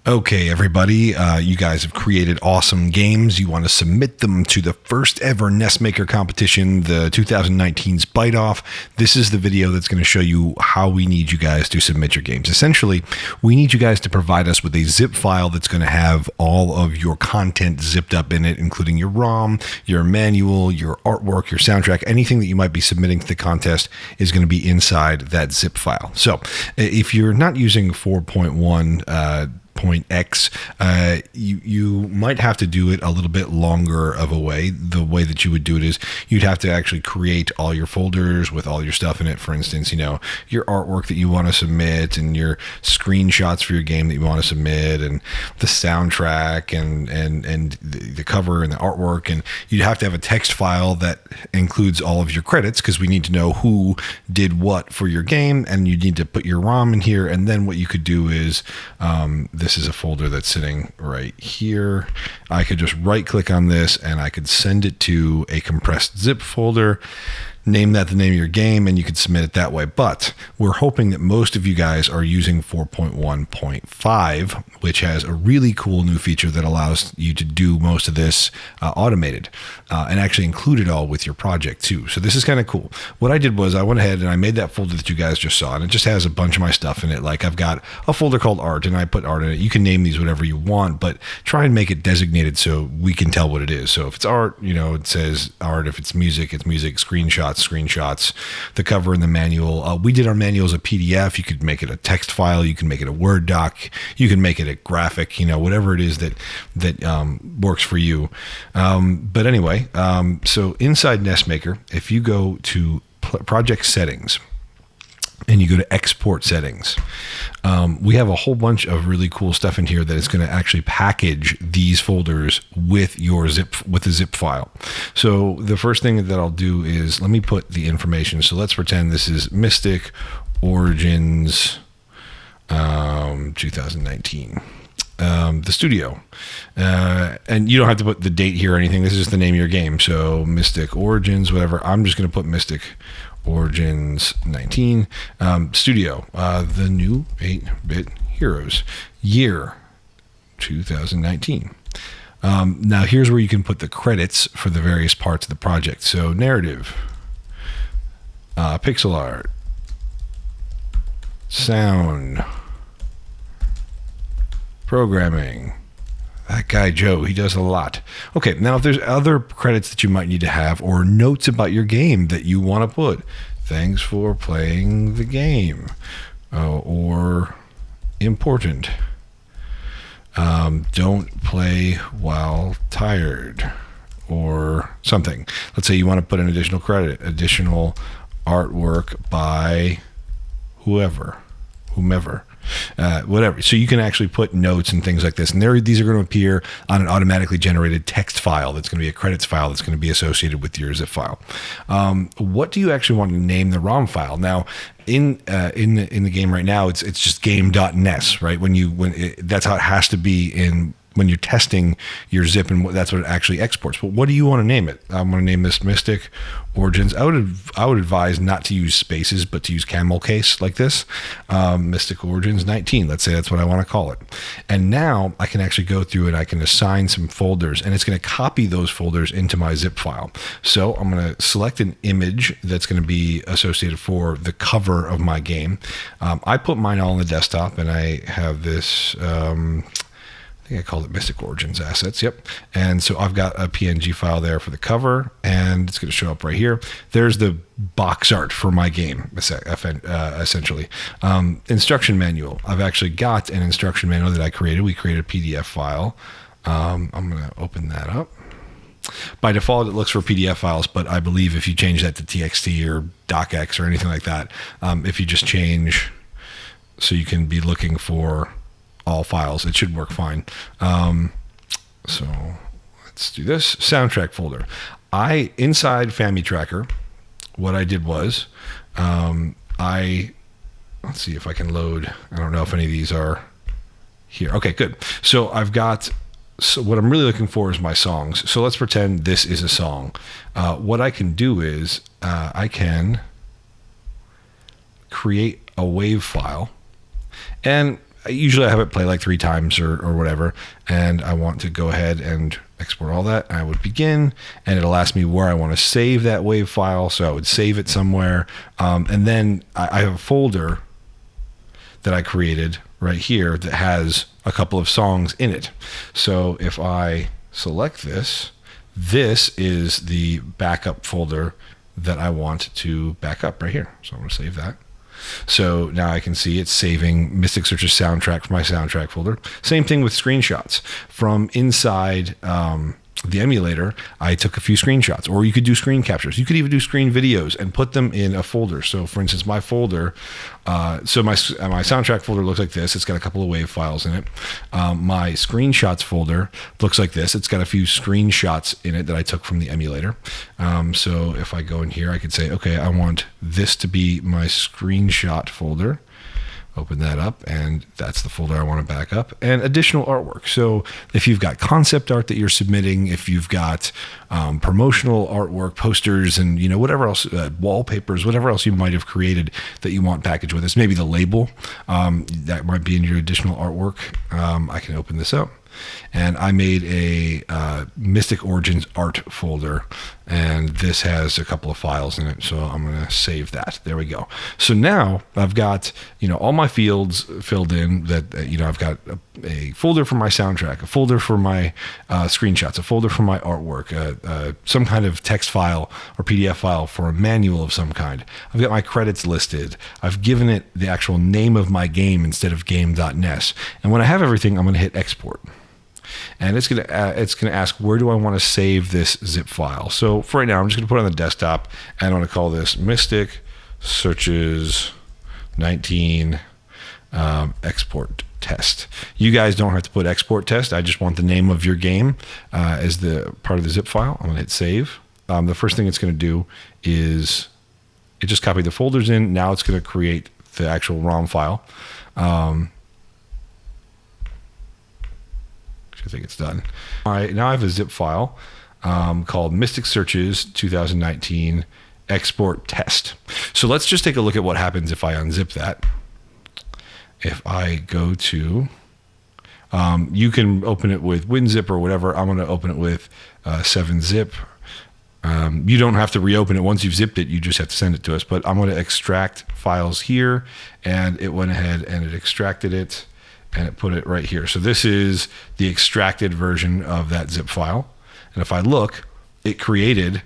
Okay, everybody, you guys have created awesome games. You want to submit them to the first ever NESmaker competition, the 2019's Byte-Off. This is the video that's going to show you how we need you guys to submit your games. Essentially, we need you guys to provide us with a zip file that's going to have all of your content zipped up in it, including your ROM, your manual, your artwork, your soundtrack. Anything that you might be submitting to the contest is going to be inside that zip file. So if you're not using 4.1, point X, you might have to do it a little bit longer of a way. The way that you would do it is you'd have to actually create all your folders with all your stuff in it. For instance, your artwork that you want to submit and your screenshots for your game that you want to submit and the soundtrack and the cover and the artwork. And you'd have to have a text file that includes all of your credits because we need to know who did what for your game, and you need to put your ROM in here. And then what you could do is this is a folder that's sitting right here. I could just right click on this and I could send it to a compressed zip folder, name that the name of your game, and you can submit it that way. But we're hoping that most of you guys are using 4.1.5, which has a really cool new feature that allows you to do most of this automated and actually include it all with your project too. So this is kind of cool. What I did was I went ahead and I made that folder that you guys just saw, and it just has a bunch of my stuff in it. Like I've got a folder called art, and I put art in it. You can name these whatever you want, but try and make it designated so we can tell what it is. So if it's art, it says art. If it's music, screenshots, the cover and the manual. We did our manual as a PDF. You could make it a text file. You can make it a Word doc. You can make it a graphic, whatever it is that works for you. But anyway, so inside NESmaker, if you go to project settings, and you go to export settings, we have a whole bunch of really cool stuff in here that is going to actually package these folders with the zip file. So the first thing that I'll do is let me put the information. So let's pretend this is Mystic Origins 2019. The studio, and you don't have to put the date here or anything. This is just the name of your game. So Mystic Origins, whatever. I'm just going to put Mystic Origins 19 studio, the new 8-bit heroes, year 2019. Now here's where you can put the credits for the various parts of the project. So narrative, pixel art, sound, programming. That guy Joe, he does a lot. Okay, now if there's other credits that you might need to have, or notes about your game that you want to put, thanks for playing the game, or important, don't play while tired, or something. Let's say you want to put an additional credit, additional artwork by whomever. Whatever. So you can actually put notes and things like this, and these are going to appear on an automatically generated text file that's going to be a credits file that's going to be associated with your zip file. What do you actually want to name the ROM file? Now, in the game right now, it's just game.nes, right? That's how it has to be when you're testing your zip, and that's what it actually exports. But what do you want to name it? I'm going to name this Mystic Origins. I would advise not to use spaces, but to use camel case like this. Mystic Origins 19. Let's say that's what I want to call it. And now I can actually go through and I can assign some folders, and it's going to copy those folders into my zip file. So I'm going to select an image that's going to be associated for the cover of my game. I put mine all on the desktop, and I have this. I called it Mystic Origins Assets. Yep. And so I've got a PNG file there for the cover, and it's going to show up right here. There's the box art for my game, essentially. Instruction manual. I've actually got an instruction manual that I created. We created a PDF file. I'm going to open that up. By default, it looks for PDF files, but I believe if you change that to TXT or DocX or anything like that, if you just change so you can be looking for all files, it should work fine. So let's do this. Soundtrack folder. Inside FamiTracker, what I did was let's see if I can load. I don't know if any of these are here. Okay, good. So what I'm really looking for is my songs. So let's pretend this is a song. What I can do is I can create a WAV file. And usually I have it play like 3 times or whatever, and I want to go ahead and export all that. I would begin, and it'll ask me where I want to save that WAV file. So I would save it somewhere, and then I have a folder that I created right here that has a couple of songs in it. So if I select this, this is the backup folder that I want to back up right here. So I'm going to save that. So now I can see it's saving Mystic Search's soundtrack for my soundtrack folder. Same thing with screenshots. From inside the emulator, I took a few screenshots, or you could do screen captures. You could even do screen videos and put them in a folder. So for instance, my folder, so my soundtrack folder looks like this. It's got a couple of WAV files in it. My screenshots folder looks like this. It's got a few screenshots in it that I took from the emulator. So if I go in here, I could say, okay, I want this to be my screenshot folder. Open that up, and that's the folder I want to back up. And additional artwork. So if you've got concept art that you're submitting, if you've got promotional artwork, posters, and whatever else, wallpapers, whatever else you might have created that you want packaged with this, maybe the label that might be in your additional artwork. I can open this up. And I made a Mystic Origins art folder, and this has a couple of files in it. So I'm going to save that. There we go. So now I've got, all my fields filled in that, I've got a folder for my soundtrack, a folder for my screenshots, a folder for my artwork, some kind of text file or PDF file for a manual of some kind. I've got my credits listed. I've given it the actual name of my game instead of game.nes. And when I have everything, I'm going to hit export. And it's gonna ask, where do I want to save this zip file? So for right now, I'm just gonna put it on the desktop, and I'm gonna call this Mystic Searches 19 export test. You guys don't have to put export test. I just want the name of your game as the part of the zip file. I'm gonna hit save. The first thing it's gonna do is it just copied the folders in. Now it's gonna create the actual ROM file. I think it's done. All right, now I have a zip file called Mystic Searches 2019 export test. So let's just take a look at what happens if I unzip that. If I go to, you can open it with WinZip or whatever. I'm going to open it with 7-zip. You don't have to reopen it once you've zipped it. You just have to send it to us. But I'm going to extract files here, and it went ahead and it extracted it. And it put it right here. So this is the extracted version of that zip file. And if I look, it created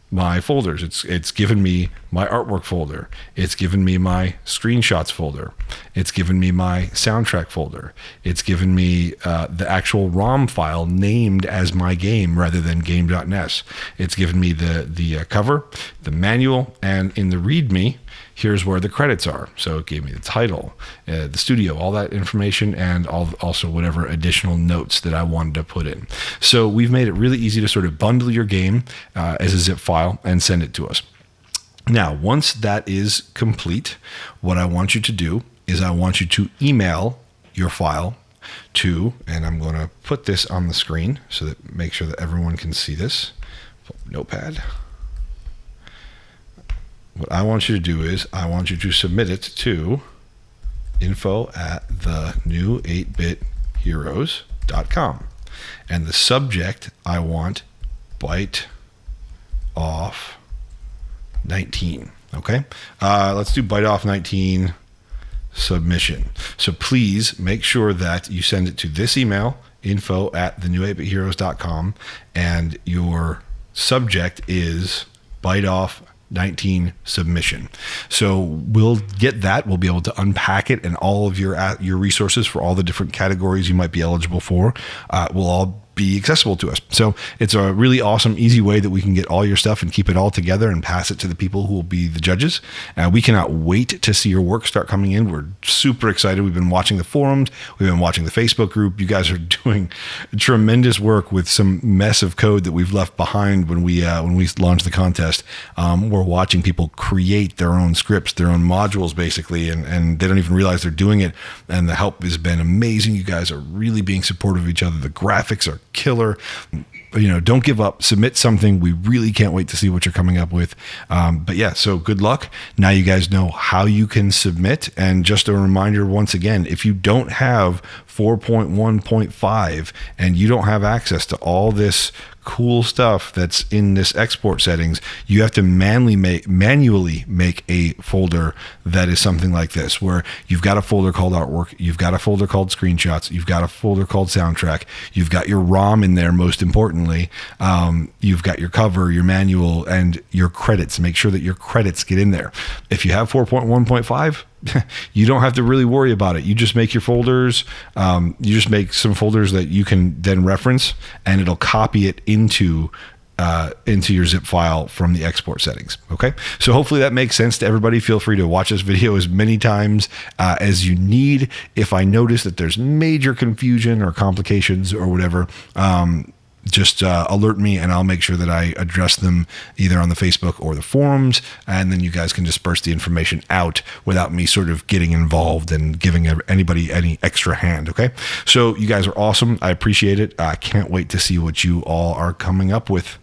my folders. It's given me my artwork folder. It's given me my screenshots folder. It's given me my soundtrack folder. It's given me the actual ROM file named as my game rather than game.nes. It's given me the cover, the manual, and in the README, here's where the credits are. So it gave me the title, the studio, all that information, and also whatever additional notes that I wanted to put in. So we've made it really easy to sort of bundle your game as a zip file and send it to us. Now, once that is complete, what I want you to do is I want you to email your file to, and I'm going to put this on the screen so that make sure that everyone can see this. Notepad. What I want you to do is I want you to submit it to info@the-new8bitheroes.com. And the subject, I want Byte-Off 19. Okay? Let's do Byte-Off 19 submission. So please make sure that you send it to this email, info@the-new8bitheroes.com, and your subject is Byte-Off 19 submission. So we'll get that. We'll be able to unpack it, and all of your resources for all the different categories you might be eligible for will all be accessible to us. So it's a really awesome, easy way that we can get all your stuff and keep it all together and pass it to the people who will be the judges. We cannot wait to see your work start coming in. We're super excited. We've been watching the forums. We've been watching the Facebook group. You guys are doing tremendous work with some mess of code that we've left behind when we launched the contest. We're watching people create their own scripts, their own modules, basically, and they don't even realize they're doing it. And the help has been amazing. You guys are really being supportive of each other. The graphics are killer. don't give up. Submit something. We really can't wait to see what you're coming up with. But yeah, so good luck. Now you guys know how you can submit. And just a reminder once again, if you don't have 4.1.5 and you don't have access to all this cool stuff that's in this export settings, you have to manually make a folder that is something like this, where you've got a folder called artwork, you've got a folder called screenshots, you've got a folder called soundtrack, you've got your ROM in there, most importantly, you've got your cover, your manual, and your credits. Make sure that your credits get in there. If you have 4.1.5, you don't have to really worry about it. You just make your folders. You just make some folders that you can then reference, and it'll copy it into your zip file from the export settings. Okay, so hopefully that makes sense to everybody. Feel free to watch this video as many times as you need. If I notice that there's major confusion or complications or whatever, just alert me, and I'll make sure that I address them either on the Facebook or the forums, and then you guys can disperse the information out without me sort of getting involved and giving anybody any extra hand. Okay, so you guys are awesome. I appreciate it. I can't wait to see what you all are coming up with.